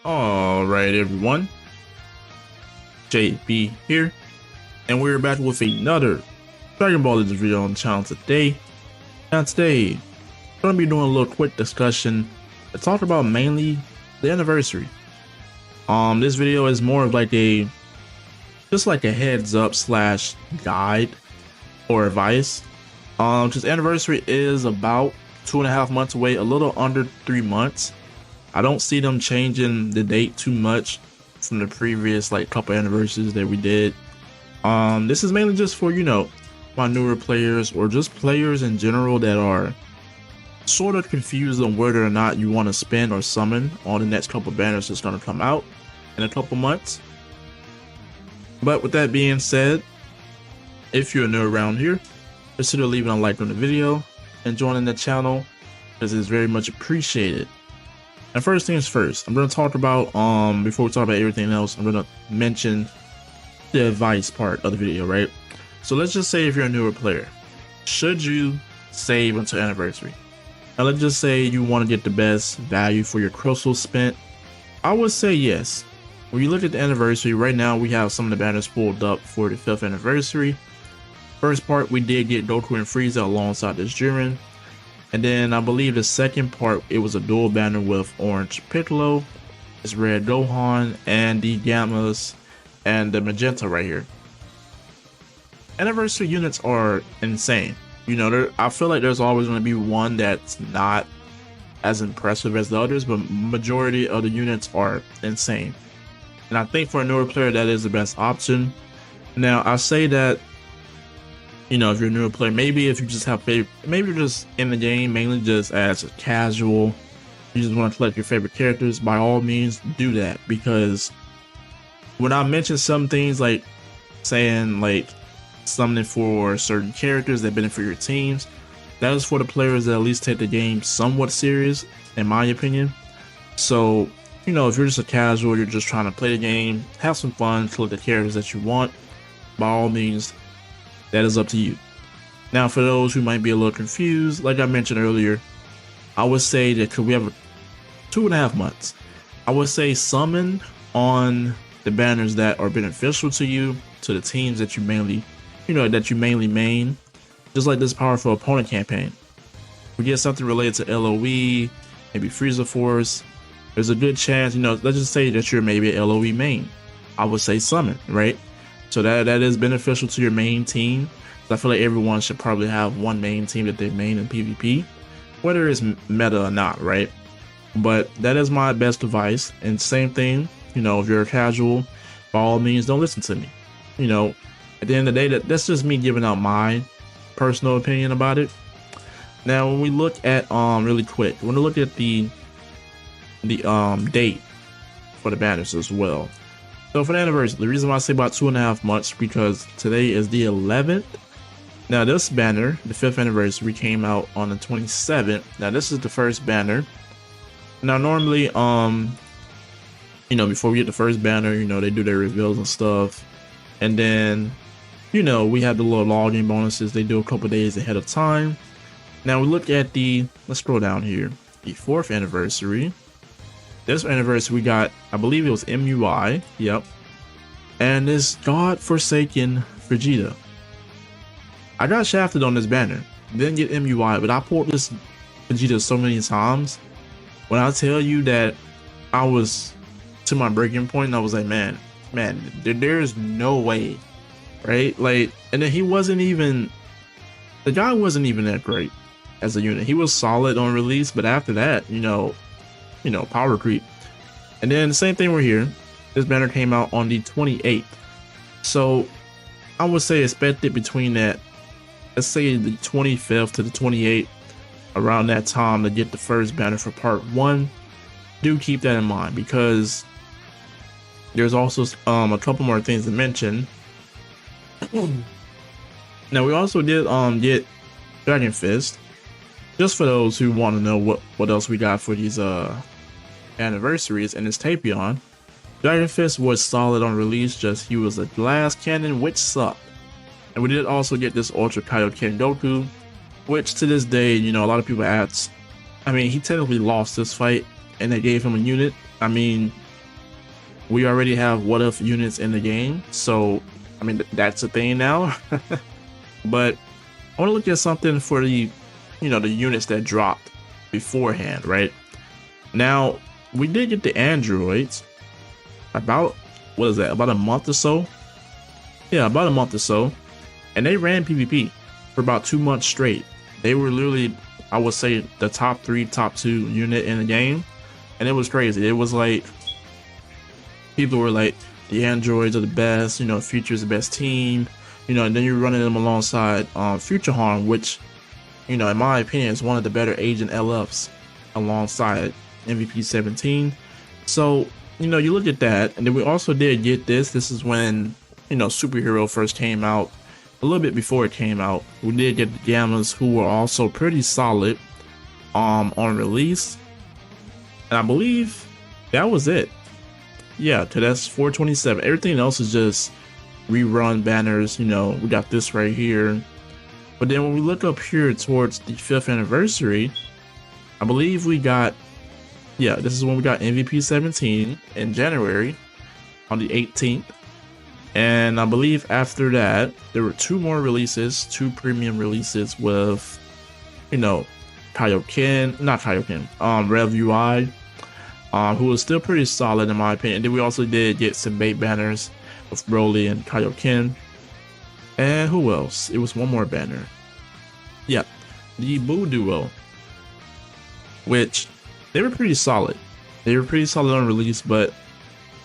Alright everyone, JB here, and we're back with another Dragon Ball Legends video on the channel today. Now today, I'm going to be doing a little quick discussion to talk about mainly the anniversary. This video is more of like just like a heads up slash guide or advice. Just anniversary is about 2.5 months away, a little under 3 months. I don't see them changing the date too much from the previous like couple anniversaries that we did. This is mainly just for, you know, my newer players or just players in general that are sort of confused on whether or not you want to spend or summon on the next couple banners that's going to come out in a couple months. But with that being said, if you're new around here, consider leaving a like on the video and joining the channel, because it's very much appreciated. And first things first, I'm going to talk about, before we talk about everything else, I'm going to mention the advice part of the video, right? So let's just say if you're a newer player, should you save until anniversary? Now let's just say you want to get the best value for your crystals spent. I would say yes. When you look at the anniversary, right now we have some of the banners pulled up for the 5th anniversary. First part, we did get Goku and Frieza alongside this Jiren. And then I believe the second part, it was a dual banner with Orange Piccolo, it's Red Gohan, and the Gammas, and the Magenta right here. Anniversary units are insane. You know, I feel like there's always going to be one that's not as impressive as the others, but majority of the units are insane. And I think for a newer player, that is the best option. Now, I say that, you know, if you're a newer player, maybe if you just have favorite, maybe you're just in the game mainly just as a casual, you just want to collect your favorite characters, by all means do that. Because when I mention some things like saying like summoning for certain characters that benefit your teams, that is for the players that at least take the game somewhat serious, in my opinion. So, you know, if you're just a casual, you're just trying to play the game, have some fun, collect the characters that you want, by all means, that is up to you. Now, for those who might be a little confused, like I mentioned earlier, I would say that because we have 2.5 months, I would say summon on the banners that are beneficial to you, to the teams that you mainly, you know, that you mainly main. Just like this powerful opponent campaign, we get something related to LOE, maybe Frieza Force. There's a good chance, you know, let's just say that you're maybe an LOE main. I would say summon, right? So that is beneficial to your main team. I feel like everyone should probably have one main team that they main in PvP, whether it's meta or not, right? But that is my best advice. And same thing, you know, if you're a casual, by all means, don't listen to me. You know, at the end of the day, that's just me giving out my personal opinion about it. Now, when we look at really quick, when we look at the date for the banners as well. So for the anniversary, the reason why I say about 2.5 months, because today is the 11th. Now this banner, the 5th anniversary, came out on the 27th. Now this is the first banner. Now normally, you know, before we get the first banner, you know, they do their reveals and stuff. And then, you know, we have the little login bonuses they do a couple days ahead of time. Now we look at let's scroll down here, the 4th anniversary. This anniversary we got, I believe it was MUI, yep. And this God-forsaken Vegeta. I got shafted on this banner, didn't get MUI, but I pulled this Vegeta so many times. When I tell you that I was to my breaking point, and I was like, man, there's no way, right? Like, and then he wasn't even, the guy wasn't even that great as a unit. He was solid on release, but after that, you know, power creep. And then the same thing we're here. This banner came out on the 28th. So I would say expect it between that, let's say the 25th to the 28th, around that time to get the first banner for part 1. Do keep that in mind, because there's also a couple more things to mention. Now we also did get Dragon Fist, just for those who want to know what else we got for these anniversaries, and it's Tapion. Dragon Fist was solid on release, just he was a glass cannon, which sucked. And we did also get this Ultra Kaioken Goku, which to this day, you know, a lot of people ask, I mean, he technically lost this fight and they gave him a unit. I mean, we already have what if units in the game, so I mean, that's a thing now. But I want to look at something for the, you know, the units that dropped beforehand, right? Now, we did get the androids about, what is that, about a month or so? Yeah, about a month or so. And they ran PvP for about 2 months straight. They were literally, I would say, the top 3, top 2 unit in the game. And it was crazy. It was like, people were like, the androids are the best, you know, Future is the best team, you know, and then you're running them alongside Future Harm, which, you know, in my opinion, is one of the better Agent LFs alongside MVP 17. So, you know, you look at that, and then we also did get this. This is when, you know, Superhero first came out, a little bit before it came out. We did get the Gammas, who were also pretty solid on release. And I believe that was it. Yeah, so that's 427. Everything else is just rerun banners. You know, we got this right here. But then when we look up here towards the 5th anniversary, I believe we got, yeah, this is when we got MVP 17 in January on the 18th. And I believe after that, there were 2 more releases, 2 premium releases with, you know, Kaioken, not Kaioken, Rev UI, who was still pretty solid in my opinion. And then we also did get some bait banners with Broly and Kaioken. And who else? It was one more banner. Yeah, the Boo Duo, which they were pretty solid. They were pretty solid on release, but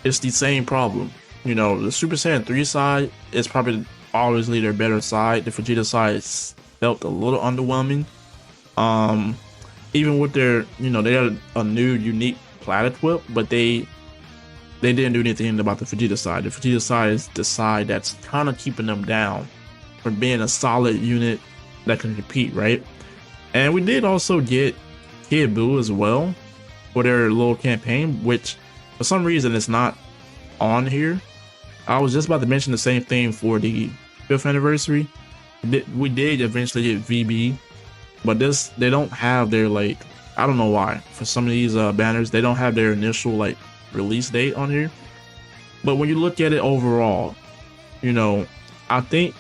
it's the same problem. You know, the Super Saiyan 3 side is probably always their better side. The Vegeta side felt a little underwhelming. Even with their, you know, they had a new unique Planet Whip, but they didn't do anything about the Vegeta side. The Vegeta side is the side that's kind of keeping them down from being a solid unit that can compete, right? And we did also get Kid Buu as well for their little campaign, which for some reason it's not on here. I was just about to mention the same thing for the 5th anniversary. We did eventually get VB, but they don't have their, like, I don't know why. For some of these banners, they don't have their initial, like, release date on here. But when you look at it overall, you know, I think,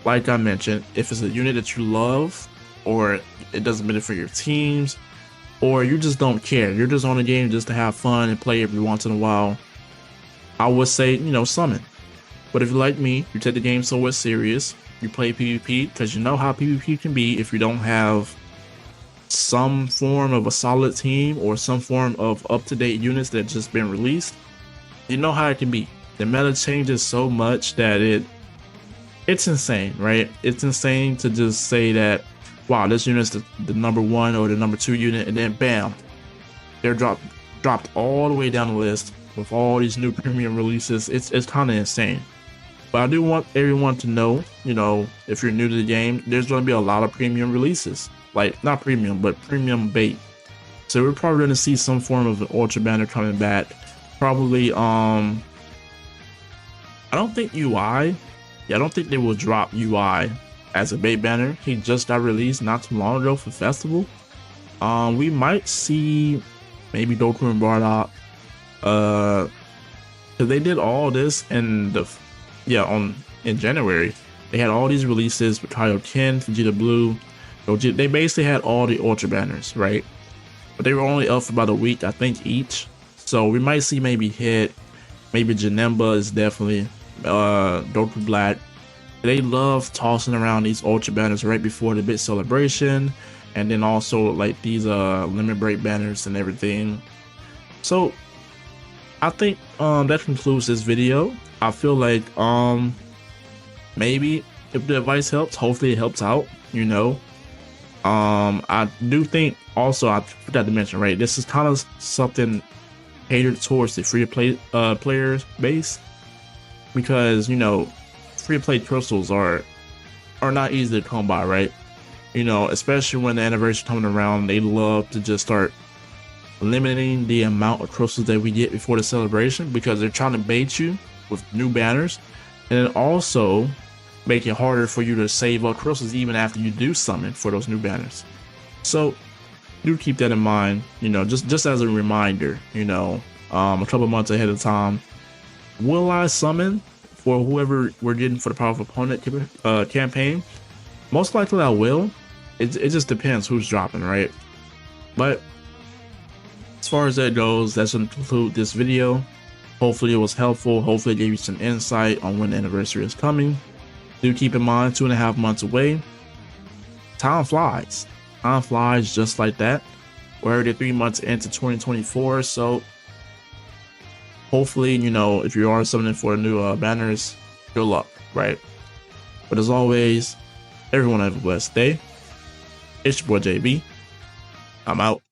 like I mentioned, if it's a unit that you love, or it doesn't benefit your teams, or you just don't care, you're just on the game just to have fun and play every once in a while, I would say, you know, summon. But if you're like me, you take the game somewhat serious, you play PvP, because you know how PvP can be if you don't have some form of a solid team or some form of up-to-date units that just been released. You know how it can be. The meta changes so much that it's insane, right? It's insane to just say that, wow, this unit's the #1 or the #2 unit, and then bam, they're dropped all the way down the list with all these new premium releases. It's kind of insane. But I do want everyone to know, you know, if you're new to the game, there's going to be a lot of premium releases. Like, not premium, but premium bait. So we're probably going to see some form of an Ultra banner coming back. Probably, I don't think UI. Yeah, I don't think they will drop UI as a bait banner. He just got released not too long ago for Festival. We might see maybe Goku and Bardock. Cause they did all this in in January. They had all these releases with Kaioken, Vegeta Blue, Gogeta. They basically had all the Ultra banners, right? But they were only up for about a week, I think, each. So we might see maybe Hit, maybe Janemba is definitely Goku Black. They love tossing around these Ultra banners right before the big celebration, and then also like these limit break banners and everything. So I think that concludes this video. I feel like maybe if the advice helps, hopefully it helps out, you know. I do think also, I forgot to mention, right, this is kind of something catered towards the free-to-play players base, because, you know, free-to-play crystals are not easy to come by, right? You know, especially when the anniversary coming around, they love to just start limiting the amount of crystals that we get before the celebration, because they're trying to bait you with new banners, and then also make it harder for you to save up crystals even after you do summon for those new banners. So do keep that in mind, you know, just as a reminder, you know, a couple months ahead of time. Will I summon for whoever we're getting for the Powerful Opponent campaign? Most likely I will. It just depends who's dropping, right? But as far as that goes, that's going to conclude this video. Hopefully it was helpful. Hopefully it gave you some insight on when the anniversary is coming. Do keep in mind, 2.5 months away. Time flies. Time flies just like that. We're already 3 months into 2024, so hopefully, you know, if you are summoning for the new banners, good luck, right? But as always, everyone have a blessed day. It's your boy JB. I'm out.